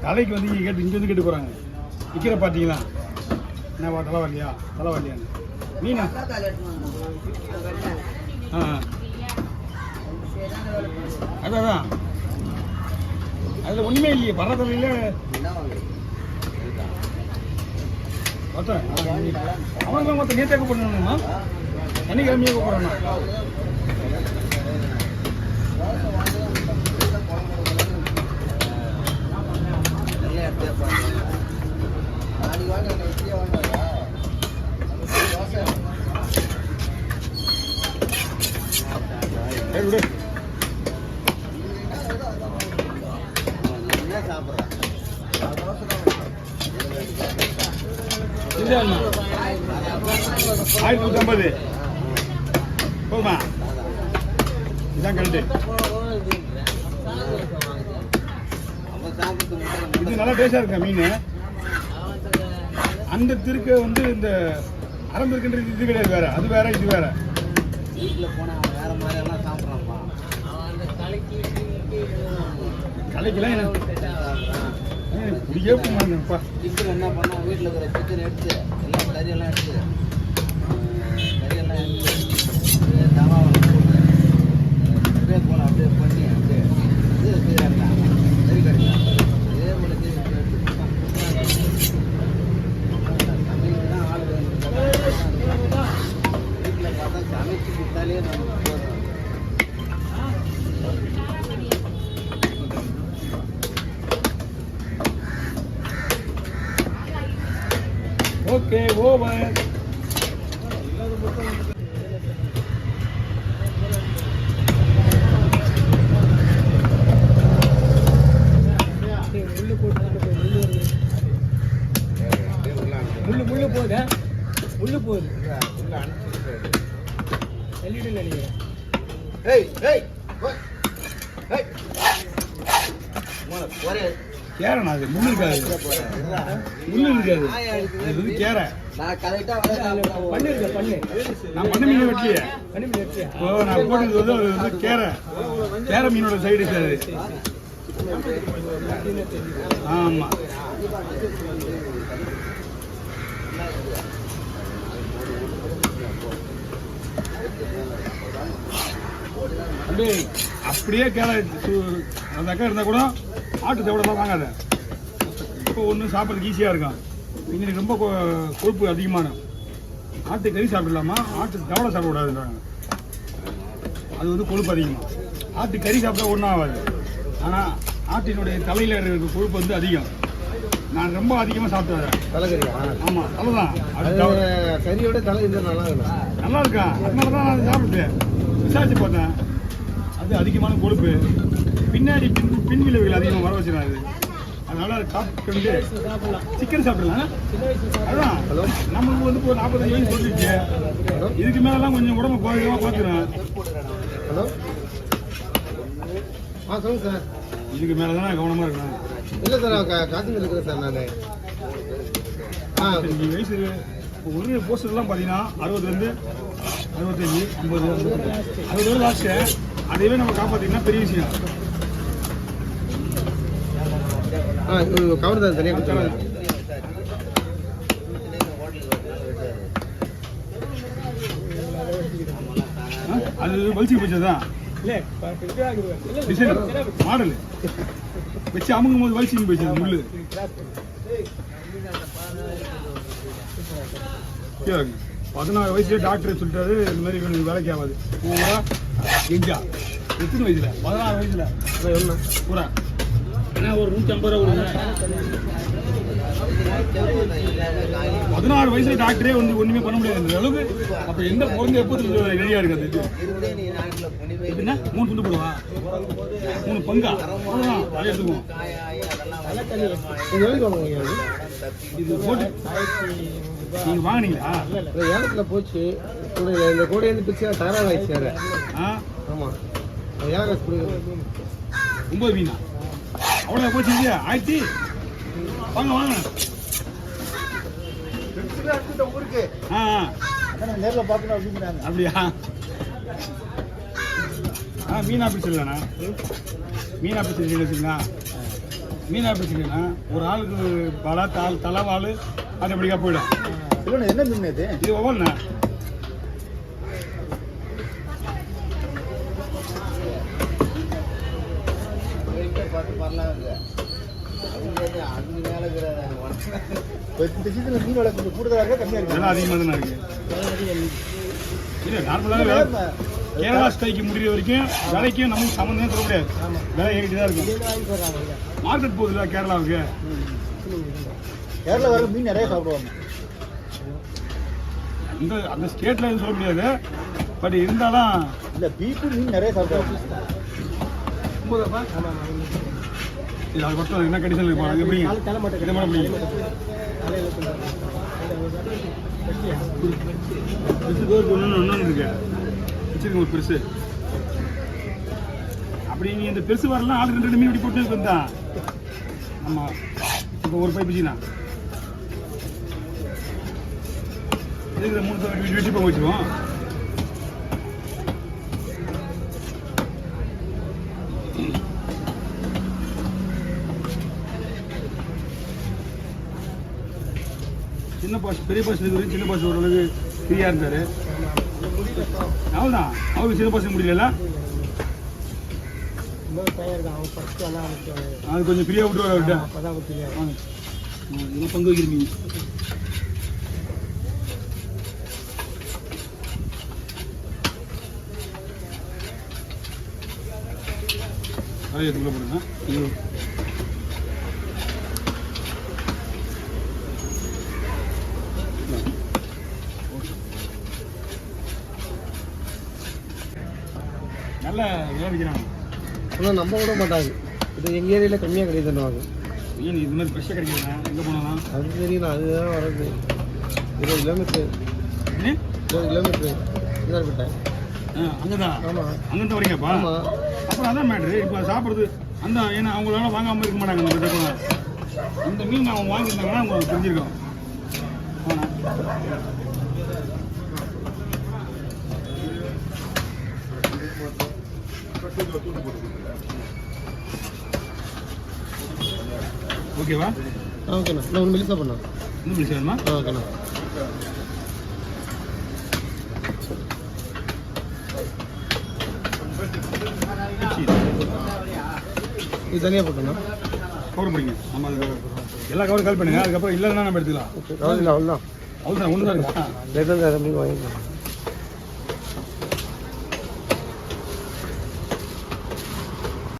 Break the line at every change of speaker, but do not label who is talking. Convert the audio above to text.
தலைக்கு வந்து இங்கே கேட்டு இங்கே வந்து கேட்டு போகிறாங்க. விற்கிற பார்த்தீங்களா? என்ன தலைவாட்டியா? தலைவாட்டியான்னு மீனா? அதான் அதில் ஒன்றுமே இல்லையே. வர தலையில் அவனுக்கு மொத்தம் நேற்று பண்ணணுமா? சனிக்கிழமையே கூப்பிடணும். ஆயிரத்தி 150 போமா. இதான் கண்டு இது நல்லா டேஸ்டா இருக்கா மீன். அந்த திருக்க வந்து இந்த அரம்பு இருக்குன்ற இது கிடையாது, வேற அது வேற இது வேற. வீட்டில் போனால் வேற மாதிரி எல்லாம் சாப்பிட்றான்ப்பா. கலைக்கெல்லாம் எனக்கு பிடிக்கவே மாட்டேன்ப்பா. சிக்கன் என்ன பண்ணா வீட்டில் இருக்கிற சிக்கன் எடுத்து எல்லாம் கறியெல்லாம் எடுத்து தவாவை அப்படியே போல அப்படியே பண்ணி அப்படியே இது செய்கிறாங்க. கறி கிடைக்கும் இதே போல சமையல் தான் ஆள் வீட்டில் பார்த்தா சமைச்சு கொடுத்தாலே நமக்கு போதும். Okay over. முள்ளு போகுது முள்ளு போகுது எல்இடி நினைக்கிறேன். கேரண்ணா அது முள்ளு இருக்காது. முள்ளு இருக்காது. அது வந்து கேரை. நான் பண்ண மீன் வெட்டியே. இப்போ நான் போட்டது வந்து அது வந்து கேரை. கேரை மீனோட சைடு இருக்காது. ஆமா அப்படியே கேரை அந்த அக்கா இருந்தா கூட ஆட்டு தவிடலாம் வாங்காத. இப்போ ஒன்று சாப்பிட்றதுக்கு ஈஸியாக இருக்கும். எங்களுக்கு ரொம்ப கொழுப்பு அதிகமான ஆட்டு கறி சாப்பிடலாமா, ஆட்டு தவடை சாப்பிடக்கூடாதுன்றாங்க. அது வந்து கொழுப்பு அதிகமாக. ஆட்டு கறி சாப்பிட்டா ஒன்றும் ஆகாது. ஆனால் ஆட்டினுடைய தலையில் இருக்கிற கொழுப்பு வந்து அதிகம். நான் ரொம்ப அதிகமாக சாப்பிட்டு தலைக்கறி. ஆமாம் தலை தான். கறியோட தலை இருந்தால் நல்லா இருக்கா. அதனால தான் நான் சாப்பிட்டேன். விசாரிச்சு பார்த்தேன். அது அதிகமான கொழுப்பு. பின்னாடி பின் விளைவுகள் அதிகமாக வர வச்சுருக்காது. அதனால அதை சாப்பிட்டு சிக்கன் சாப்பிடலாம். அதான் நம்மளுக்கு வந்து இப்போ 45 வயசு சொல்லிடுச்சு. இதுக்கு மேலாம் கொஞ்சம் உடம்பு குறைவாக பார்த்துக்கிறேன். ஹலோ சொல்லுங்கள் சார். இதுக்கு மேலே தான் கவனமாக இருக்கணும். இல்லை சார் காசிமீர் இருக்கிறேன் சார் நான். 25 வயசு ஒரு போஸ்டர்லாம் பார்த்தீங்கன்னா 60 65 50 60 லாஸ்ட்டு. அதையவே நம்ம காப்பாற்றிங்கன்னா பெரிய விஷயம். கவர் தான் தனியாக கொடுத்தாங்க. அது வலிச்சு போச்சதான் டிசைன் மாடல் வச்சு அமுங்கும் போது வலிச்சு போச்சு முள்ளு. 16 வயசுல டாக்டர் சொல்லிட்டாரு இந்த மாதிரி வேலைக்கு ஆகாது. பூரா எங்கா எத்தனை வயசுல 16 வயசுல பூரா ஏன்னா ஒரு 150 ரூபா கொடுங்க. 16 வயசுல டாக்டரே வந்து ஒண்ணுமே பண்ண முடியாது அளவுக்கு. அப்ப எந்த குழந்தை எப்போ ரெடியா இருக்காது. எப்படின்னா 3 துண்டு போடுவா 3 பங்கா அதை எடுத்துக்குவோம். இது போட்டு நீங்க வாங்கினீங்களா? ஏலத்துல போச்சு. இந்த கூடை வந்து பிச்சை தயாராக ஆயிடுச்சு. ஆமா ஏலக்காசு 9 மீனா அவ்வளோ போச்சு இல்லையா? 1000 வாங்க வாங்க.
ஊருக்கு
ஆ
நேரில் பார்க்கணும் அப்படிங்கிறாங்க.
அப்படியா? மீன் ஆஃபீஸ் இல்லைண்ணா, மீன் ஆஃபீஸ் வச்சுருந்தா மீன் ஆஃபீஸ் இல்லைண்ணா ஒரு ஆளுக்கு பல தலைவாள் அது எப்படிக்கா போயிடும்.
இல்லைண்ணா என்ன மீன் இது?
இது ஒவ்வொன்றா
பார்த்து வரலாம். மீன் விலை கொஞ்சம் கூடுதலாக இருக்கா கம்மியாக இருக்கு?
விலை அதிகமாக தானே இருக்கு. இல்லை நார்மலாக கேரளா ஸ்டைக்கு முடிகிற வரைக்கும் விலைக்கும் நமக்கு சம்மந்தமே சொல்ல முடியாது. விலை ஏறிட்டு தான் இருக்கும். மார்க்கெட் போகுதுல்ல கேரளாவுக்கு.
கேரளா வர மீன் நிறைய சாப்பிடுவாங்க.
அந்த ஸ்டேட்ல எதுவும் சொல்ல முடியாது. பட் இருந்தாலும்
இல்லை பீப்பு மீன் நிறைய சாப்பிடுவாங்க.
இது அது மட்டும் என்ன கண்டிஷன் இருப்பாங்க எப்படி இதை மட்டும் பிடிக்கும். ஒன்று இருக்கு வச்சிருக்க ஒரு பெருசு. அப்படி நீ இந்த பெருசு வரலாம் ஆள் 2 மீன் இப்படி போட்டு வந்தான். ஆமாம் இப்போ ஒரு பைப் வச்சுனா இதுக்கு 3 வெட்டி போக வச்சுருவோம். சின்ன பாஸ் பெரிய பாஸ் இருக்குது. சின்ன பாஸ் ஓரளவுக்கு ஃப்ரீயாக இருந்தார். அவ்வளோதான் அவருக்கு சின்ன பாஸ் முடியல. அது கொஞ்சம் ஃப்ரீயாக விட்டுருவாரு அவர்கிட்ட. இதெல்லாம் பங்கு வைக்கிறீங்க. அது எதுக்குள்ள போடுங்க. நல்ல விலை விற்கிறாங்க.
ஆனால் நம்ப விட மாட்டாங்க. இது எங்கள் ஏரியாவில் கம்மியாக கிடையாது.
ஏன் இது மாதிரி ஃப்ரெஷ்ஷாக கிடைக்குதுண்ணா? எங்கே போனாலும்
அது தெரியல. அதுதான் வரது 20 கிலோமீட்டர். 20 கிலோமீட்டர் இதாகிட்டேன்.
அங்கே தான்.
ஆமாம்
அங்கேருந்து வரீங்கப்பா. அப்புறம் அதான் மேட்ரு. இப்போ சாப்பிட்றது அந்த ஏன்னா அவங்களால வாங்காமல் இருக்க மாட்டாங்க. இந்த மீன் அவங்க வாங்கியிருந்தாங்கன்னா உங்களுக்கு தெரிஞ்சிருக்கோம். ஓகேவா?
ஓகேண்ணா. நான் ஒன்று மெலிசா பண்ணா.
இன்னும் மெலிசா வேணுமா?
ஓகேண்ணா. இது தனியாக போட்டோண்ணா.
கவர் பிடிங்க. நம்ம அது எல்லா கவரும் கால் பண்ணுங்க. அதுக்கப்புறம் இல்லைன்னா நம்ம எடுத்துக்கலாம்.
அவ்வளோதான்.
அவ்வளோதான் ஒன்று தான் இருக்கா?
வாங்கிக்கலாம்.